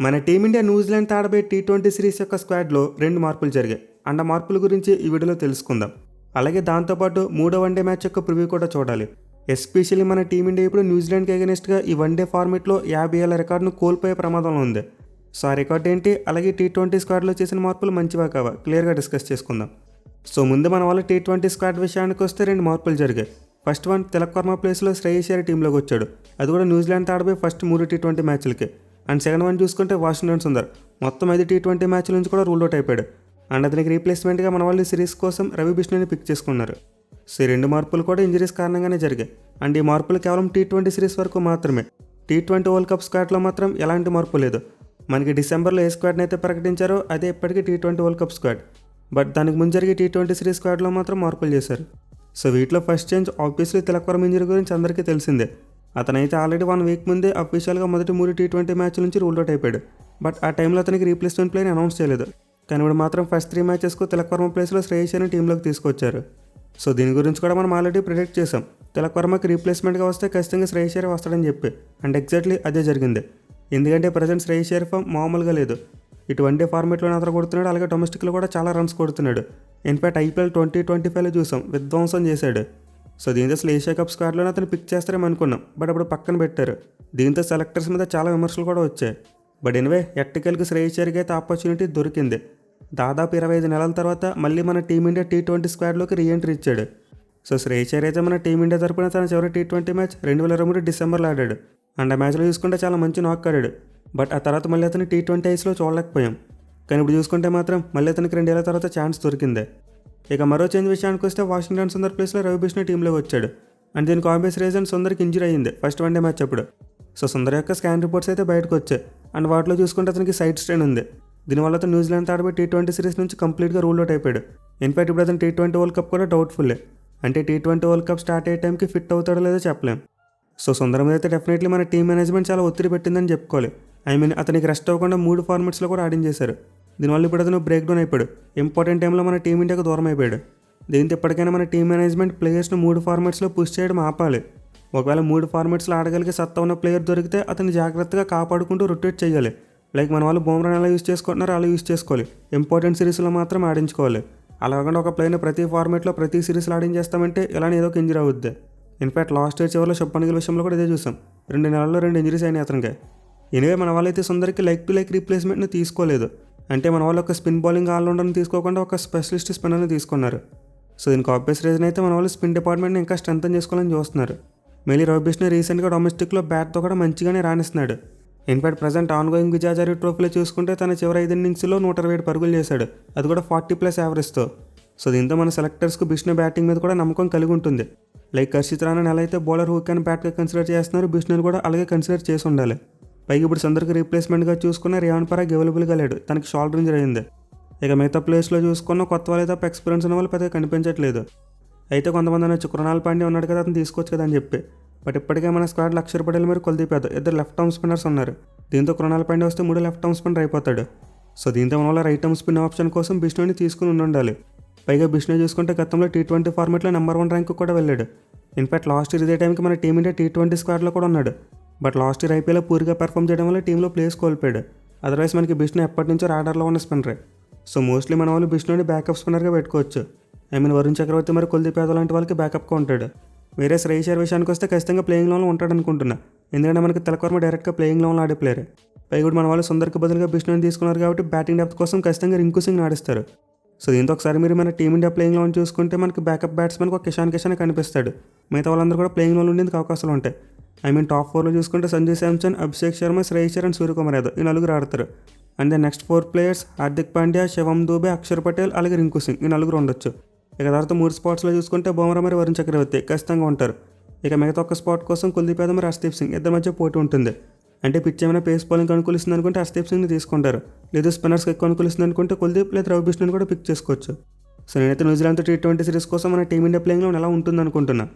మన team India New Zealand ఆడబోయే T20 series యొక్క స్క్వాడ్లో 2 మార్పులు జరిగాయి. అండ్ ఆ మార్పుల గురించి ఈ వీడియోలో తెలుసుకుందాం. అలాగే దాంతోపాటు మూడో వన్డే మ్యాచ్ యొక్క ప్రివ్యూ కూడా చూడాలి. ఎస్పెషల్లీ మన టీమిండియా ఇప్పుడు న్యూజిలాండ్కి అగెనిస్ట్గా ఈ వన్డే ఫార్మేట్లో 50 ఏళ్ల రికార్డును కోల్పోయే ప్రమాదంలో ఉంది. సో ఆ రికార్డ్ ఏంటి, అలాగే టీ20 స్క్వాడ్లో చేసిన మార్పులు మంచివా కావా క్లియర్గా డిస్కస్ చేసుకుందాం. సో ముందు మన వాళ్ళ టీ20 స్క్వాడ్ విషయానికి వస్తే 2 మార్పులు జరిగాయి. ఫస్ట్ వన్, తిలక్ వర్మ ప్లేస్లో శ్రేయస్ అయ్యర్ టీంలోకి వచ్చాడు. అది కూడా న్యూజిలాండ్ ఆడబోయే ఫస్ట్ 3 టీ20 మ్యాచ్లకి. అండ్ సెకండ్ వన్ చూసుకుంటే వాషింగ్టన్ సుందర్ మొత్తం 5 టీ20 మ్యాచ్ల నుంచి కూడా రూల్ అవుట్ అయిపోయాడు. అండ్ అతనికి రీప్లేస్మెంట్గా మన వాళ్ళు సిరీస్ కోసం రవి బిష్ణుని పిక్ చేసుకున్నారు. సో ఈ 2 మార్పులు కూడా ఇంజరీస్ కారణంగానే జరిగాయి. అండ్ ఈ మార్పులు కేవలం టీ20 సిరీస్ వరకు మాత్రమే. టీ20 వరల్డ్ కప్ స్క్వాడ్లో మాత్రం ఎలాంటి మార్పు లేదు. మనకి డిసెంబర్లో ఏ స్క్వాడ్ని అయితే ప్రకటించారో అదే ఇప్పటికీ T20 world cup squad. But దానికి ముందు జరిగే టీ20 సిరీస్ స్క్వాడ్లో మాత్రం మార్పులు చేశారు. సో వీటిలో first change obviously Tilak Varma injury గురించి అందరికీ తెలిసిందే. అతనైతే ఆల్రెడీ 1 వీక్ ముందే అఫీషియల్గా మొదటి 3 టీ20 మ్యాచ్ల నుంచి రూల్ అవుట్ అయిపోయాడు. బట్ ఆ టైంలో అతనికి రీప్లేస్మెంట్ ప్లేని అనౌన్స్ చేయలేదు. కానీ ఇప్పుడు మాత్రం ఫస్ట్ 3 మ్యాచెస్కు తిలక్ వర్మ ప్లేస్లో శ్రేయస్ అయ్యర్ని టీంలోకి తీసుకొచ్చారు. సో దీని గురించి కూడా మనం ఆల్రెడీ ప్రిడిక్ట్ చేసాం. తిలక్ వర్మకి రీప్లేస్మెంట్గా వస్తే ఖచ్చితంగా శ్రేయస్ అయ్యర్ వస్తాడని చెప్పి. అండ్ ఎగ్జాక్ట్లీ అదే జరిగింది. ఎందుకంటే ప్రజెంట్ శ్రేయస్ అయ్యర్ ఫామ్ మామూలుగా లేదు. ఇటు వన్డే ఫార్మేట్లోనే అతను కొడుతున్నాడు, అలాగే డొమెస్టిక్లో కూడా చాలా రన్స్ కొడుతున్నాడు. ఇన్ఫాక్ట్ IPL 2025లో చూసాం, విధ్వంసం చేశాడు. సో దీంతో అసలు ఏషియా కప్ స్క్వాడ్లోనే అతను పిక్ చేస్తారేమో అనుకున్నాం. బట్ అప్పుడు పక్కన పెట్టారు. దీంతో సెలెక్టర్స్ మీద చాలా విమర్శలు కూడా వచ్చాయి. బట్ ఎనివే ఎట్టకెళ్ళకి శ్రేయస్ అయ్యర్కి అయితే ఆపర్చునిటీ దొరికింది. దాదాపు 25 నెలల తర్వాత మళ్ళీ మన టీమిండియా టీ20 స్క్వాడ్లోకి రీఎంట్రీ ఇచ్చాడు. సో శ్రేయస్ అయ్యర్ అయితే మన టీమిండియా తరపున తన చివరి టీ20 మ్యాచ్ 2023 డిసెంబర్లో ఆడాడు. అండ్ ఆ మ్యాచ్లో చూసుకుంటే చాలా మంచి నాక్ ఆడాడు. బట్ ఆ తర్వాత మళ్ళీ అతను టీ20 ఐస్లో చూడలేకపోయాం. కానీ ఇప్పుడు చూసుకుంటే మాత్రం మళ్ళీ అతనికి 2 ఏళ్ల తర్వాత ఛాన్స్ దొరికింది. ఇక మరో చేంజ్ విషయానికి వస్తే వాషింగ్టన్ సుందర్ ప్లేస్లో రవి బిష్ణు టీంలోకి వచ్చాడు. అండ్ దీనికి ఆబ్వియస్ రీజన్ సుందర్కి ఇంజరీ అయ్యింది ఫస్ట్ వన్డే మ్యాచ్ అప్పుడు. సో సుందర్ యొక్క స్కాన్ రిపోర్ట్స్ అయితే బయటకు వచ్చాయి. అండ్ వాటిలో చూసుకుంటే అతనికి సైడ్ స్ట్రెయిన్ ఉంది. దీనివల్ల అతను న్యూజిలాండ్ ఆడబోయే టీ20 సిరీస్ నుంచి కంప్లీట్గా రూల్ అవుట్ అయిపోయాడు. ఇన్ఫాక్ట్ ఇప్పుడు అతను టీ20 వరల్డ్ కప్ కూడా డౌట్ఫుల్లే. అంటే టీ20 వరల్డ్ కప్ స్టార్ట్ అయ్యే టైంకి ఫిట్ అవుతాడో లేదో చెప్పలేం. సో సుందర్ మీద అయితే డెఫినెట్లీ మన టీం మేనేజ్మెంట్ చాలా ఒత్తిడి పెట్టిందని చెప్పుకోవాలి. అతనికి రెస్ట్ అవ్వకుండా 3 ఫార్మాట్స్లో కూడా ఆడించేశారు. దీనివల్ల ఇప్పుడు అతను బ్రేక్ డౌన్ అయిపోయాడు. ఇంపార్టెంట్ టైంలో మన టీమిండియాకు దూరం అయిపోయాడు. దీంతో ఇప్పటికైనా మన టీం మేనేజ్మెంట్ ప్లేయర్స్ను 3 ఫార్మాట్స్లో పుష్ చేయడం ఆపాలి. ఒకవేళ 3 ఫార్మాట్స్లో ఆడగలిగే సత్తా ఉన్న ప్లేయర్ దొరికితే అతన్ని జాగ్రత్తగా కాపాడుకుంటూ రొటేట్ చేయాలి. లైక్ మన వాళ్ళు బూమ్రాని ఎలా యూస్ చేసుకుంటున్నారో అలా యూస్ చేసుకోవాలి. ఇంపార్టెంట్ సిరీస్లో మాత్రం ఆడించుకోవాలి. అలా కాకుండా ఒక ప్లేయర్ని ప్రతి ఫార్మాట్లో ప్రతి సిరీస్లో ఆడించేస్తామంటే ఇలానే ఏదో ఒక ఇంజరీ అవుద్ది. ఇన్ఫాక్ట్ లాస్ట్ ఇయర్ చివరిలో శుభ్మన్ గిల్ విషయంలో కూడా ఇదే చూసాం. 2 నెలల్లో 2 ఇంజరీస్ అయినాయి అతనికి. ఎనివే మన వాళ్ళైతే సుందర్కి లైక్ టు లైక్ రీప్లేస్మెంట్ని తీసుకోలేదు. అంటే మన వాళ్ళు ఒక స్పిన్ బౌలింగ్ ఆల్రౌండర్ని తీసుకోకుండా ఒక స్పెషలిస్ట్ స్పిన్నర్ని తీసుకున్నారు. సో దీనికి ఆబ్వియస్ రీజన్ అయితే మన వాళ్ళు స్పిన్ డిపార్ట్మెంట్ని ఇంకా స్ట్రెంథన్ చేసుకోవాలని చూస్తున్నారు. మళ్ళీ రవి బిష్ణు రీసెంట్గా డొమెస్టిక్లో బ్యాట్తో కూడా మంచిగానే రాణిస్తున్నాడు. ఇన్ఫాక్ట్ ప్రజెంట్ ఆన్గోయింగ్ విజయాచార్య ట్రోఫీలో చూసుకుంటే తన చివరి 5 ఇన్నింగ్స్లో 127 పరుగులు చేశాడు. అది కూడా 40+ యావరేజ్తో. సో దీంతో మన సెలెక్టర్స్కు బిష్ణు బ్యాటింగ్ మీద కూడా నమ్మకం కలిగి ఉంటుంది. లైక్ హర్షిత్ రాణాని ఎలా అయితే బౌలర్ హుక్ అండ్ బ్యాట్గా కన్సిడర్ చేస్తున్నారు, బిష్ణుని కూడా అలాగే కన్సిడర్ చేసి ఉండాలి. పైకి ఇప్పుడు సుందర్కి రీప్లేస్మెంట్గా చూసుకున్న రియాన్ పరాగ్ అవైలబుల్గా లేడు, తనకి షోల్డర్ ఇంజరీ అయింది. ఇక మిగతా ప్లేస్లో చూసుకున్న కొత్త వాళ్ళు తప్ప ఎక్స్పీరియన్స్ ఉన్న వాళ్ళు పెద్దగా కనిపించట్లేదు. అయితే కొంతమంది అనొచ్చు కృణాల్ పాండ్యా ఉన్నాడు కదా, అతను తీసుకోవచ్చు కదా అని చెప్పి. బట్ ఇప్పటికే మన స్క్వాడ్లో అక్షర్ పటేల్ మీరు Kuldeep Yadav 2 left arm spinners ఉన్నారు. దీంతో కృణాల్ పాండ్యా వస్తే 3 లెఫ్ట్ ఆర్మ్ స్పిన్నర్ అయిపోతాడు. సో దీంతో మన వల్ల రైట్ ఆర్మ్ స్పిన్ ఆప్షన్ కోసం బిష్ణుని తీసుకుని ఉండాలి. పైగా బిష్ణు చూసుకుంటే గతంలో టీ20 ఫార్మాట్లో నెంబర్ 1 ర్యాంకు కూడా వెళ్ళాడు. ఇన్ఫాక్ట్ లాస్ట్ ఇయర్ ఇదే టైంకి మన టీమిండియా టీ20 స్క్వాడ్లో కూడా ఉన్నాడు. బట్ లాస్ట్ ఇయర్ IPL పూర్తిగా పెర్ఫామ్ చేయడం వల్ల టీంలో ప్లేస్ కోల్పోయాడు. అదర్వైజ్ మనకి బిష్ణు ఎప్పటి నుంచో రాడార్లో ఉన్న స్పిన్నరే. సో మోస్ట్లీ మన వాళ్ళు బిష్ణుని బ్యాకప్ స్పిన్నర్గా పెట్టుకోవచ్చు. వరుణ్ చక్రవర్తి మరి కుల్దీప్ యాదవ్ లాంటి వాళ్ళకి బ్యాకప్గా ఉంటాడు. వేరే శ్రేయస్ అయ్యర్ విషయానికి వస్తే ఖచ్చితంగా ప్లేయింగ్ లోన్లో ఉంటాడు అనుకుంటున్నా. ఎందుకంటే మనకి తిలక్ వర్మ డైరెక్ట్గా ప్లేయింగ్ లోన్లో ఆడే ప్లేయర్. పైగా మన వాళ్ళు సుందర్కి బదులుగా బిష్ణుని తీసుకున్నారు కాబట్టి బ్యాటింగ్ డెప్త్ కోసం ఖచ్చితంగా రింకు సింగ్ ఆడిస్తారు. సో దీంతో ఒకసారి మీరు మన టీమిండియా ప్లేయింగ్ లోన్ చూసుకుంటే మనకి బ్యాకప్ బ్యాట్స్మెన్కి ఒక కిషాన్ కనిపిస్తాడు. మిగతా వాళ్ళందరూ కూడా ప్లేయింగ్ లోన్ ఉండేందుకు అవకాశాలు ఉంటాయి. టాప్ 4లో చూసుకుంటే సంజు శాంసన్, అభిషేక్ శర్మ, శ్రేయస్ అయ్యర్ అండ్ సూర్యకుమార్ యాదవ్ ఈ 4 ఆడతారు. And then next 4 players Hardik Pandya, Shivam Dube, Akshar Patel అలాగే రింకు సింగ్ ఈ 4 ఉండొచ్చు. ఇక తర్వాత 3 స్పాట్స్లో చూసుకుంటే బూమ్రా మరి వరుణ్ చక్రవర్తి ఖచ్చితంగా ఉంటారు. ఇక మిగతా ఒక స్పాట్ కోసం కుల్దీప్ యాదవ్ మరి హర్షదీప్ సింగ్ ఇద్దరి మధ్య పోటీ ఉంటుంది. అంటే పిచ్ ఏమైనా పేస్ బౌలింగ్ అనుకూలిస్తుంది అనుకుంటే హర్షదీప్ సింగ్ని తీసుకుంటారు. లేదు స్పిన్నర్స్కి ఎక్కువ అనుకూలిస్తుంది అనుకుంటే కుల్దీప్ లేదా రవి బిష్ణుని కూడా పిక్ చేసుకోవచ్చు. సో నేనైతే న్యూజిలాండ్తో టీ20 సిరీస్ కోసం మన టీమిండియా ప్లేయింగ్లో ఎలా ఉంటుంది అనుకుంటున్నా.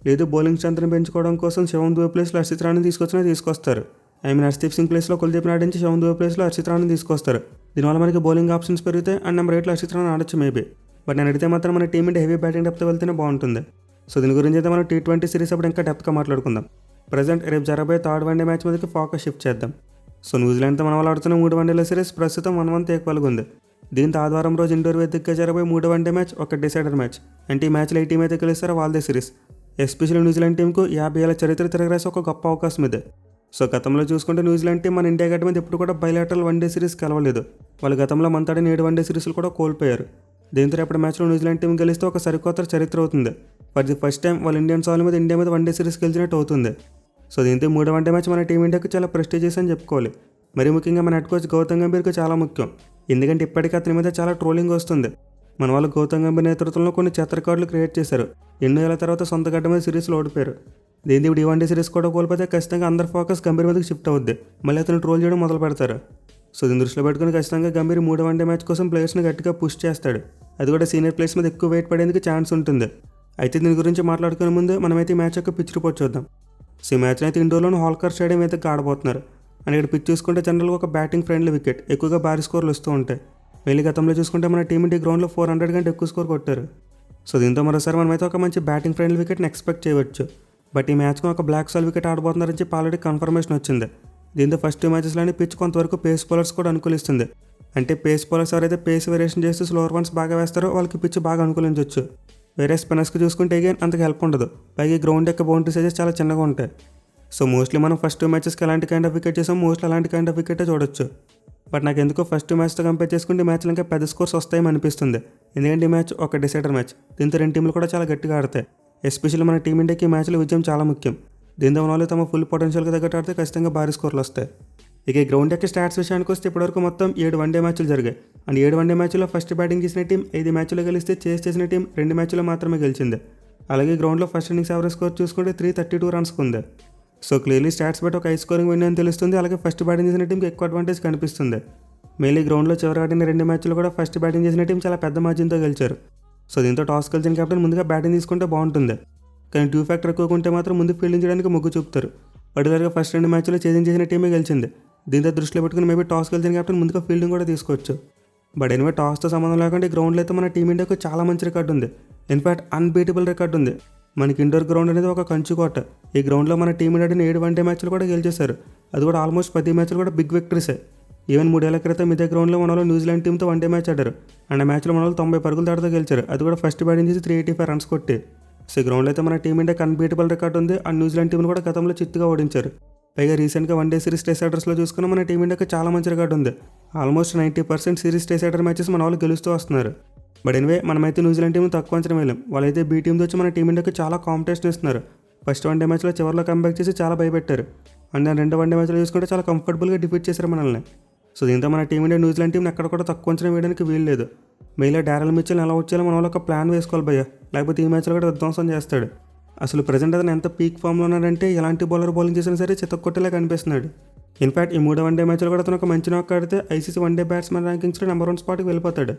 లేదు బౌలింగ్ స్ట్రెంత్ని పెంచుకోవడం కోసం శివం దూబే ప్లేస్లో హర్షిత్ రాణాని తీసుకొస్తారు. హర్షదీప్ సింగ్ ప్లేస్లో కుల్దీప్ ఆడించి శివం దూబే ప్లేస్లో హర్షిత్ రాణాని తీసుకొస్తారు. దీనివల్ల మనకి బౌలింగ్ ఆప్షన్స్ పెరిగితే అండ్ నెంబర్ 8లో హర్షిత్ రాణా ఆడొచ్చు మేబీ. బట్ నేను అడిగితే మాత్రం మన టీమిండియా హెవీ బ్యాటింగ్ డెప్త్ వెళ్తేనే బాగుంటుంది. సో దీని గురించి అయితే మనం టీ20 సిరీస్ అప్పుడు ఇంకా డెప్త్గా మాట్లాడుకుందాం. ప్రజెంట్ రేపు జరగబోయే 3rd వన్డే మ్యాచ్ మీదకి ఫోకస్ షిఫ్ట్ చేద్దాం. సో న్యూజిలాండ్తో మన వాళ్ళు ఆడుతున్న 3 వన్డేల సిరీస్ ప్రస్తుతం 1-1 ఈక్వల్గా ఉంది. దీంతో ఆదివారం రోజు ఇండోర్ వేదికగా జరగబోయే 3 వన్డే మ్యాచ్ ఒక డిసైడర్ మ్యాచ్. అంటే ఈ మ్యాచ్లో ఏ టీం అయితే గెలుస్తారో వాళ్ళదే సిరీస్. ఎస్పెషల్లీ న్యూజిలాండ్ టీంకు 50 ఏళ్ల చరిత్ర తిరగరాసే ఒక గొప్ప అవకాశం ఇదే. సో గతంలో చూసుకుంటే న్యూజిలాండ్ టీం మన ఇండియా గడ్డ మీద ఎప్పుడు కూడా బైలాటరల్ వన్డే సిరీస్ గెలవలేదు. వాళ్ళు గతంలో మనతాడిన 7 వన్డే సిరీస్లు కూడా కోల్పోయారు. దీంతో రేపటి మ్యాచ్లో న్యూజిలాండ్ టీం గెలిస్తే ఒక సరికొత్త చరిత్ర అవుతుంది. ఫర్ ది ఫస్ట్ టైం వాళ్ళు ఇండియన్ సాయిల్ మీద ఇండియా మీద వన్డే సిరీస్ గెలిచినట్టు అవుతుంది. సో దీంతో 3 వన్డే మ్యాచ్ మన టీమిండియాకు చాలా ప్రెస్టీజియస్ అని చెప్పుకోవాలి. మరి ముఖ్యంగా మన హెడ్ కోచ్ గౌతమ్ గంభీర్కి చాలా ముఖ్యం. ఎందుకంటే ఇప్పటికీ అతని మీద చాలా ట్రోలింగ్ వస్తుంది. మన వాళ్ళు గౌతమ్ గంభీర్ నేతృత్వంలో కొన్ని చెత్త రికార్డులు క్రియేట్ చేశారు. ఎన్నో ఏళ్ల తర్వాత సొంత గడ్డ మీద సిరీస్లో ఓడిపోయారు. దీంతో ఇప్పుడు ఈ వన్డే సిరీస్ కూడా కోల్పోతే ఖచ్చితంగా అందరి ఫోకస్ గంభీర్ మీదకి షిఫ్ట్ అవుద్ది. మళ్ళీ అతను ట్రోల్ చేయడం మొదలు పెడతారు. సో దీన్ని దృష్టిలో పెట్టుకుని ఖచ్చితంగా గంభీర్ 3 వన్డే మ్యాచ్ కోసం ప్లేయర్స్ని గట్టిగా పుష్ చేస్తాడు. అది కూడా సీనియర్ ప్లేయర్స్ మీద ఎక్కువ వెయిట్ పడేందుకు ఛాన్స్ ఉంటుంది. అయితే దీని గురించి మాట్లాడుకునే ముందు మనమైతే ఈ మ్యాచ్ యొక్క పిచ్ రిపోర్ట్ చూద్దాం. సో ఈ మ్యాచ్ని అయితే ఇండోర్లోని హోల్కర్ స్టేడియం అయితే ఆడబోతున్నారు. అండ్ ఇక్కడ పిచ్ చూసుకుంటే జనరల్గా ఒక బ్యాటింగ్ ఫ్రెండ్లీ వికెట్, ఎక్కువగా భారీ స్కోర్లు వస్తూ ఉంటాయి. మళ్ళీ గతంలో చూసుకుంటే మన టీమిండియా గ్రౌండ్లో 400 కంటే ఎక్కువ స్కోర్ కొట్టారు. సో దీంతో మరోసారి మనమైతే ఒక మంచి బ్యాటింగ్ ఫ్రెండ్లీ వికెట్ని ఎక్స్పెక్ట్ చేయవచ్చు. బట్ ఈ మ్యాచ్కి ఒక బ్లాక్ సాల్ వికెట్ ఆడబోతున్నారని చెప్పి ఆల్రెడీ కన్ఫర్మేషన్ వచ్చింది. దీంతో ఫస్ట్ 2 మ్యాచెస్లోని పిచ్ కొంతవరకు పేస్ బౌలర్స్ కూడా అనుకూలిస్తుంది. అంటే పేస్ బౌలర్స్ ఎవరైతే పేస్ వేరియేషన్ చేస్తూ స్లోవర్ వన్స్ బాగా వేస్తారో వాళ్ళకి పిచ్ బాగా అనుకూలించవచ్చు. వేరే స్పిన్నర్స్కి చూసుకుంటే అగైన్ అంతకు హెల్ప్ ఉండదు. పైగా గ్రౌండ్ యొక్క బౌండరీ సైజెస్ చాలా చిన్నగా ఉంటాయి. సో మోస్ట్లీ మనం ఫస్ట్ 2 మ్యాచెస్కి ఎలాంటి కైండ్ ఆఫ్ వికెట్ చేసాం, మోస్ట్లీ అలాంటి కైండ్ ఆఫ్ వికెటే చూడొచ్చు. బట్ నాకు ఎందుకో ఫస్ట్ 2 మ్యాచ్తో కంపేర్ చేసుకుంటే ఈ మ్యాచ్లో ఇంకా పెద్ద స్కోర్స్ వస్తాయని అనిపిస్తుంది. ఎందుకంటే ఈ మ్యాచ్ ఒక డిసైడర్ మ్యాచ్. దీంతో 2 టీంలు కూడా చాలా గట్టిగా ఆడతాయి. ఎస్పెషల్లీ మన టీమిండియాకి ఈ మ్యాచ్లో విజయం చాలా ముఖ్యం. దీంతో మన వాళ్ళు తమ ఫుల్ పొటెన్షియల్కి తగ్గట్టు ఆడితే ఖచ్చితంగా భారీ స్కోర్లు వస్తాయి. ఇక ఈ గ్రౌండ్ యొక్క స్టాట్స్ విషయానికి వస్తే ఇప్పటివరకు మొత్తం 7 వన్డే మ్యాచ్లు జరిగాయి. అండ్ 7 వన్డే మ్యాచ్లో ఫస్ట్ బ్యాటింగ్ చేసిన టీం 5 మ్యాచ్లో గెలిస్తే చేస్ చేసిన టీం 2 మ్యాచ్లో మాత్రమే గెలిచింది. అలాగే గ్రౌండ్లో ఫస్ట్ ఇన్నింగ్స్ యావరేజ్ స్కోర్ చూసుకుంటే 332 రన్స్కి ఉంది. సో క్లియర్లీ స్టాట్స్ బట్టి ఒక హై స్కోరింగ్ విన్ అని తెలుస్తుంది. అలాగే ఫస్ట్ బ్యాటింగ్ చేసిన టీంకి ఎక్కువ అడ్వాంటేజ్ కనిపిస్తుంది. మెయిన్లీ గ్రౌండ్లో చివరి ఆడిన 2 మ్యాచ్లు కూడా ఫస్ట్ బ్యాటింగ్ చేసిన టీం చాలా పెద్ద మార్జిన్తో గెలిచారు. సో దీంతో టాస్ గెలిచిన కెప్టెన్ ముందుగా బ్యాటింగ్ తీసుకుంటే బాగుంటుంది. కానీ 2 ఫ్యాక్టర్ ఎక్కువ ఉంటే మాత్రం ముందు ఫీల్డింగ్ చేయడానికి మొగ్గు చూపుతారు. పర్టికులర్గా ఫస్ట్ 2 మ్యాచ్లో చేజింగ్ చేసిన టీమే గెలిచింది. దీంతో దృష్టిలో పెట్టుకుని మేబీ టాస్ గెలిచిన కెప్టెన్ ముందుగా ఫీల్డింగ్ కూడా తీసుకోవచ్చు. బట్ ఎనివే టాస్తో సంబంధం లేకుండా ఈ గ్రౌండ్లో అయితే మన టీమిండియాకు చాలా మంచి రికార్డు ఉంది. ఇన్ఫాక్ట్ అన్బీటబుల్ రికార్డు ఉంది. మనకి ఇండోర్ గ్రౌండ్ అనేది ఒక కంచుకోట. ఈ గ్రౌండ్లో మన టీమిండియా 7 వన్డే మ్యాచ్లు కూడా గెలిచేశారు. అది కూడా ఆల్మోస్ట్ 10 మ్యాచ్లు కూడా బిగ్ విక్టరీసే. ఈవెన్ 3 ఏళ్ల క్రితం ఇదే గ్రౌండ్లో మన వాళ్ళు న్యూజిలాండ్ టీంతో వన్డే మ్యాచ్ ఆడారు. అండ్ ఆ మ్యాచ్లో మన వాళ్ళు 90 పరుగులు దాటితో గెలిచారు. అది కూడా ఫస్ట్ బ్యాటింగ్ చేసి 385 రన్స్ కొట్టి. సో ఈ గ్రౌండ్లో అయితే మన టీమిండియాకి అన్బీటబుల్ రికార్డు ఉంది. అండ్ న్యూజిలాండ్ టీంను కూడా గతంలో చిత్తుగా ఓడించారు. పైగా రీసెంట్గా వన్డే సిరీస్ డిసైడర్స్లో చూసుకున్న మన టీమిండియాకి చాలా మంచి రికార్డు ఉంది. ఆల్మోస్ట్ 90% సిరీస్ డిసైడర్ మ్యాచెస్ మన వాళ్ళు గెలుస్తూ వస్తున్నారు. బట్ ఎనివే మనమైతే న్యూజిలాండ్ టీంను తక్కువ అంచనా వేయలేం. వాళ్ళైతే బీ టీంతో వచ్చి మన టీమిండియాకి చాలా కాంపిటీషన్ ఇస్తున్నారు. ఫస్ట్ వన్డే మ్యాచ్లో చివరిలో కంబ్యాక్ చేసి చాలా భయపెట్టారు. అండ్ 2 వన్డే మ్యాచ్లో చూసుకుంటే చాలా కంఫర్టబుల్గా డిఫీట్ చేశారు మనల్ని. సో దీంతో మన టీమిండియా న్యూజిలాండ్ టీంని ఎక్కడ కూడా తక్కువ అంచనా వేయడానికి వీలు లేదు. మెయిన్గా డారెల్ మిచెల్ని ఎలా వచ్చేలా మన వాళ్ళు ఒక ప్లాన్ వేసుకోవాలి భయ్య. లేకపోతే ఈ మ్యాచ్లో కూడా విధ్వంసం చేస్తాడు. అసలు ప్రజెంట్ అతను ఎంత పీక్ ఫామ్లో ఉన్నాడంటే ఎలాంటి బౌలింగ్ చేసినా సరే చితక్కొట్టేలా కనిపిస్తున్నాడు. ఇన్ఫాక్ట్ ఈ 3 వన్డే మ్యాచ్లో కూడా అతను ఒక మంచి నాక్ ఆడితే ఐసీసీ వన్డే బ్యాట్స్మెన్ ర్యాంకింగ్స్లో నెంబర్ 1 స్పాట్కి వెళ్ళిపోతాడు.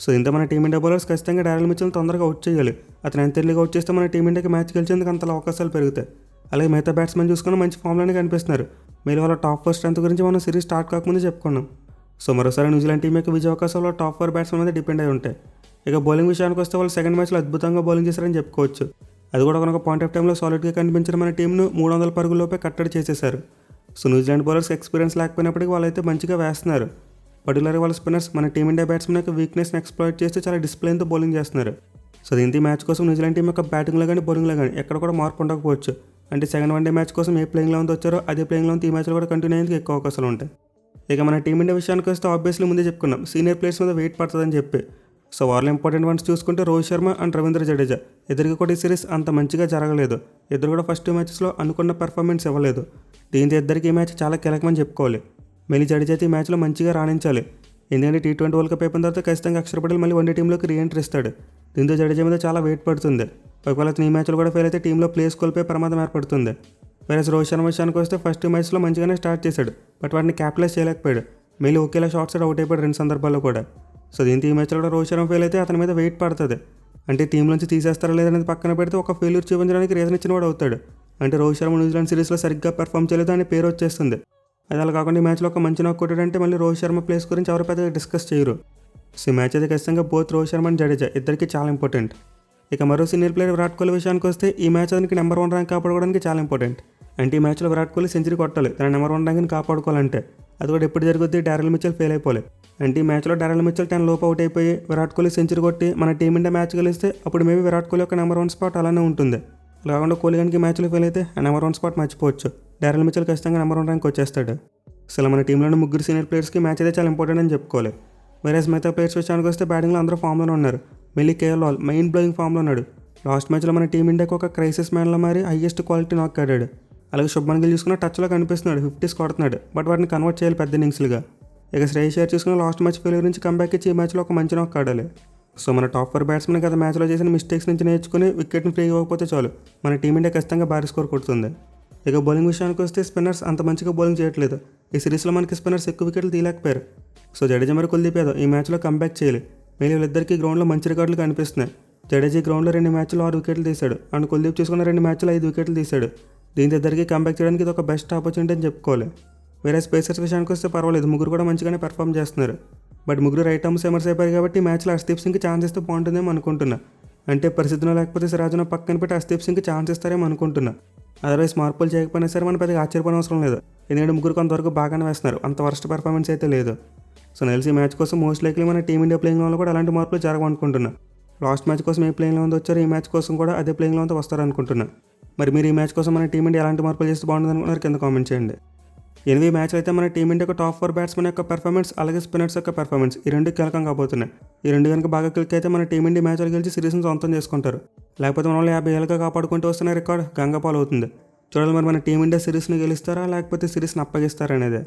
సో ఇంత మన టీమిండియా బౌలర్స్ ఖచ్చితంగా డారెల్ మిచెల్ని తొందరగా అవుట్ చేయాలి. అతను ఎంత ఎర్లీగా అవుట్ చేస్తే మన టీమిండియాకి మ్యాచ్ గెలిచేందుకు అంత అవకాశాలు పెరుగుతాయి. అలాగే మిగతా బ్యాట్స్మెన్ చూసుకుని మంచి ఫామ్లోనే కనిపిస్తున్నారు. మీరు వాళ్ళ టాప్ 4 స్ట్రెంత్ గురించి మనం సిరీస్ స్టార్ట్ కాకముందు చెప్పుకున్నాం. సో మరోసారి న్యూజిలాండ్ టీం యొక్క విజయ అవకాశాలు టాప్ 4 బ్యాట్స్మెన్ మీద డిపెండ్ అయి ఉంటాయి. ఇక బౌలింగ్ విషయానికి వస్తే వాళ్ళు సెకండ్ మ్యాచ్లో అద్భుతంగా బౌలింగ్ చేశారని చెప్పుకోవచ్చు. అది కూడా ఒక పాయింట్ ఆఫ్ టైంలో సాలిడ్గా కనిపించిన మన టీంను 300 పరుగుల్లోపే కట్టడి చేసేశారు. సో న్యూజిలాండ్ బౌలర్స్ ఎక్స్పీరియన్స్ లేకపోయినప్పటికీ వాళ్ళైతే మంచిగా వేస్తున్నారు. పర్టికులర్గా వాళ్ళ స్పిన్నర్స్ మన టీమిండియా బ్యాట్స్మెన్ యొక్క వీక్నెస్ని ఎక్స్ప్లాయిట్ చేస్తూ చాలా డిసిప్లిన్తో బౌలింగ్ చేస్తున్నారు. సో దీంతో ఈ మ్యాచ్ కోసం న్యూజిలాండ్ టీం యొక్క బ్యాటింగ్లో కానీ బౌలింగ్లో కానీ ఎక్కడ కూడా మార్పు ఉండకపోవచ్చు. అంటే సెకండ్ వన్డే మ్యాచ్ కోసం ఏ ప్లేయింగ్ లెవెన్తో వచ్చారో అదే ప్లేయింగ్ లెవెన్ ఈ మ్యాచ్లో కూడా కంటిన్యూ అయ్యేందుకు ఎక్కువ అవకాశాలు ఉంటాయి. ఇక మన టీమిండియా విషయానికి వస్తే ఆబ్వియస్లీ ముందే చెప్పుకున్నాం సీనియర్ ప్లేయర్స్ మీద వెయిట్ పడుతుందని చెప్పి. సో వాళ్ళ ఇంపార్టెంట్ వన్స్ చూసుకుంటే రోహిత్ శర్మ అండ్ రవీంద్ర జడేజా ఇద్దరికి కూడా ఈ సిరీస్ అంత మంచిగా జరగలేదు. ఇద్దరు కూడా ఫస్ట్ 2 మ్యాచెస్లో అనుకున్న పెర్ఫార్మెన్స్ ఇవ్వలేదు. దీంతో ఇద్దరికి ఈ మ్యాచ్ చాలా కీలకమని చెప్పుకోవాలి. మళ్ళీ జడేజా ఈ మ్యాచ్లో మంచిగా రాణించాలి. ఎందుకంటే T20 వరల్డ్ కప్ అయిపోయిన తర్వాత ఖచ్చితంగా అక్షర్ పటేల్ మళ్ళీ వన్డే టీంలోకి రీఎంట్రీ ఇస్తాడు. దీంతో జడేజా మీద చాలా వెయిట్ పడుతుంది. ఒకవేళ అతను ఈ మ్యాచ్లో కూడా ఫెయిల్ అయితే టీంలో ప్లేస్ కోల్పోయే ప్రమాదం ఏర్పడుతుంది. వేరే రోహిత్ శర్మ విషయానికి వస్తే ఫస్ట్ 2 మ్యాచ్లో మంచిగానే స్టార్ట్ చేశాడు. బట్ వాటిని క్యాపిటలైజ్ చేయలేకపోయాడు. మళ్ళీ ఒకేలా షార్ట్ సైడ్ అవుట్ అయిపోయాడు 2 సందర్భాల్లో కూడా. సో దీంతో ఈ మ్యాచ్లో కూడా రోహిత్ శర్మ ఫెయిల్ అయితే అతని మీద వెయిట్ పడుతుంది. అంటే టీం నుంచి తీసేస్తారా లేదనేది పక్కన పెడితే ఒక ఫెయిల్యూర్ చూపించడానికి రీజన్ ఇచ్చిన వాడు అవుతాడు. అంటే రోహిత్ శర్మ న్యూజిలాండ్ సిరీస్లో సరిగ్గా పెర్ఫామ్ చేయలేదు అని పేరు వచ్చేస్తుంది. అది అలా కాకుండా ఈ మ్యాచ్లో ఒక మంచి నాక్ కొట్టాడంటే మళ్ళీ రోహిత్ శర్మ ప్లేస్ గురించి ఎవరు పెద్దగా డిస్కస్ చేయరు. సో ఈ మ్యాచ్ అయితే ఖచ్చితంగా బోత్ రోహిత్ శర్మ అండ్ జడేజా ఇద్దరికి చాలా ఇంపార్టెంట్. ఇక మరో సీనియర్ ప్లేయర్ విరాట్ కోహ్లీ విషయానికి వస్తే ఈ మ్యాచ్ అతనికి నెంబర్ 1 ర్యాంక్ కాపాడుకోవడానికి చాలా ఇంపార్టెంట్. అంటే ఈ మ్యాచ్లో విరాట్ కోహ్లీ సెంచరీ కొట్టాలి తన నెంబర్ 1 ర్యాంక్ని కాపాడుకోవాలంటే. అది కూడా ఎప్పుడు జరుగుద్ది, డారెల్ మిచెల్ ఫెయిల్ అయిపోలే. అంటే ఈ మ్యాచ్లో డారెల్ మిచెల్ 10 లోపు అవుట్ అయిపోయి విరాట్ కోహ్లీ సెంచరీ కొట్టి మన టీమిండియా మ్యాచ్ గెలిస్తే అప్పుడు మేబీ విరాట్ కోహ్లీ యొక్క నెంబర్ 1 స్పాట్ అలానే ఉంటుంది. కాకుండా కోహ్లీ కనుక మ్యాచ్లో ఫెయిల్ అయితే ఆ నెంబర్ 1 స్పాట్ మర్చిపోవచ్చు. డారెల్ మిచెల్ ఖచ్చితంగా నెంబర్ 1 ర్యాంక్ వచ్చేస్తాడు. అసలు మన టీంలోని ముగ్గురు సీనియర్ ప్లేయర్స్కి మ్యాచ్ అయితే చాలా ఇంపార్టెంట్ అని చెప్పుకోవాలి. వేరే మిగతా ప్లేయర్స్ విషయానికి వస్తే బ్యాటింగ్లో అందరూ ఫామ్లోనే ఉన్నారు. మెల్లి కేఎల్ రాహుల్ మైండ్ బ్లోయింగ్ ఫామ్లో ఉన్నాడు. లాస్ట్ మ్యాచ్లో మన టీమిండియాకి ఒక క్రైసిస్ మ్యాన్లో మారి హైయెస్ట్ క్వాలిటీ నాక్ ఆడాడు. అలాగే శుభ్మన్ గిల్ చూసుకున్న టచ్లో కనిపిస్తున్నాడు, 50s కొడుతున్నాడు. బట్ వాటిని కన్వర్ట్ చేయాలి పెద్ద ఇన్నింగ్స్లుగా. ఇక శ్రేయస్ అయ్యర్ చూసుకున్న లాస్ట్ మ్యాచ్ ఫెయిల్యూర్ నుంచి కంబ్యాక్ ఇచ్చి ఈ మ్యాచ్లో ఒక మంచి నాక్ ఆడాలి. సో మన టాప్ 4 బ్యాట్స్మెన్ గత మ్యాచ్లో చేసిన మిస్టేక్స్ నుంచి నేర్చుకుని వికెట్ని ఫ్రీ ఇవ్వకపోతే చాలు మన టీమిండియా ఖచ్చితంగా భారీ స్కోర్ కొడుతుంది. ఇక బౌలింగ్ విషయానికి వస్తే స్పిన్నర్స్ అంత మంచిగా బౌలింగ్ చేయట్లేదు. ఈ సిరీస్లో మనకి స్పిన్నర్స్ ఎక్కువ వికెట్లు తీయలేకపోయారు. సో జడేజా మరి కుల్దీప్ యాదవ్ ఈ మ్యాచ్లో కంబ్యాక్ చేయాలి. మళ్ళీ వీళ్ళిద్దరికీ గ్రౌండ్లో మంచి రికార్డులు కనిపిస్తున్నాయి. జడేజా గ్రౌండ్లో 2 మ్యాచ్లు 6 వికెట్లు తీశాడు. అండ్ కుల్దీప్ చూసుకున్న 2 మ్యాచ్లు 5 వికెట్లు తీశాడు. దీంతో ఇద్దరికి కంబ్యాక్ చేయడానికి ఇది ఒక బెస్ట్ ఆపర్చునిటీ అని చెప్పుకోవాలి. వేరే స్పేసర్స్ విషయానికి వస్తే పర్వాలేదు, ముగ్గురు కూడా మంచిగానే పెర్ఫామ్ చేస్తున్నారు. బట్ ముగ్గురు రైట్ ఆర్మ్ సీమర్స్ అయిపోయారు కాబట్టి మ్యాచ్లో హర్షదీప్ సింగ్కి ఛాన్స్ ఇస్తే బాగుంటుందేమో అనుకుంటున్నా. అంటే పరిస్థితిలో లేకపోతే సిరాజ్ను పక్కన పెట్టి హర్షదీప్ సింగ్కి ఛాన్స్ ఇస్తారేమో అనుకుంటున్నా. అదర్వైజ్ మార్పులు చేయకపోయినా సరే మనం పెద్దగా ఆశ్చర్యపోయిన అవసరం లేదు. ఎందుకంటే ముగ్గురు కొంతవరకు బాగానే వేస్తున్నారు, అంత వర్స్ట్ పర్ఫార్మెన్స్ అయితే లేదు. సో నెల్సీ మ్యాచ్ కోసం మోస్ట్ లైక్లీ మన టీమిండియా ప్లేయింగ్ లో కూడా అలాంటి మార్పులు జరగవనుకుంటున్నా. లాస్ట్ మ్యాచ్ కోసం ఏ ప్లేయింగ్ లో వచ్చారు, ఈ మ్యాచ్ కోసం కూడా అదే ప్లేయింగ్ లో వస్తారనుకుంటున్నా. మరి మీరు ఈ మ్యాచ్ కోసం మన టీమిండియా ఎలాంటి మార్పులు చేస్తే బాగుంటుంది అనుకున్నారు కింద కామెంట్ చేయండి. 8 మ్యాచ్లు అయితే మన టీమిండియా యొక్క టాప్ 4 బ్యాట్స్మెన్ యొక్క పెర్ఫార్మెన్స్ అలాగే స్పిన్నర్స్ యొక్క పెర్ఫార్మెన్స్ ఈ రెండు కీలకం కాబోతున్నాయి. ఈ రెండు కనుక బాగా క్లిక్ అయితే మన టీమిండియా మ్యాచ్లు గెలిచి సిరీస్ని సొంతం చేసుకుంటారు. లేకపోతే మన వాళ్ళు 50 ఏళ్ళుగా కాపాడుకుంటూ వస్తున్న రికార్డ్ గంగపాలు అవుతుంది. చూడాలి మరి మన టీమిండియా సిరీస్ని గెలుస్తారా లేకపోతే సిరీస్ని అప్పగిస్తారా అనేది.